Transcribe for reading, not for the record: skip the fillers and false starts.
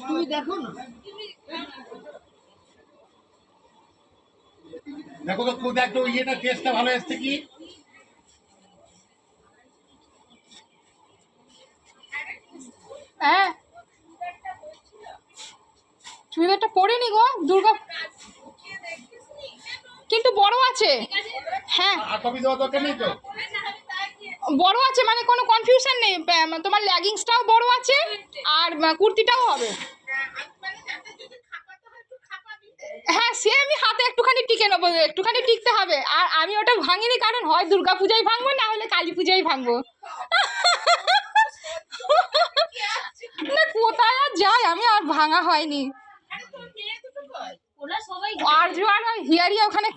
তুমি দেখো না, দেখো তো খুব একটু ইয়েটা টেস্টটা ভালো এসছে কি? হ্যাঁ চুড়িদারটা পরিনি গো দুর্গা, কিন্তু বড় আছে। হ্যাঁ আর কপি দেওয়া দরকার নেই তো? বড় আছে, মানে কোনো কনফিউশন নেই। তোমার লেগিংসটাও বড় আছে আর কুর্তিটাও হবে। হ্যাঁ সে আমি হাতে একটুখানি টিকে নেবো, একটুখানি টিকতে হবে। আর আমি ওটা ভাঙিনি, কারণ হয় দুর্গা পূজায় ভাঙবো, না হলে কালী পূজায় ভাঙবো। না কোথায় আর যাই, আমি আর ভাঙা হয়নি। আর হিয়ারিয়া ওখানে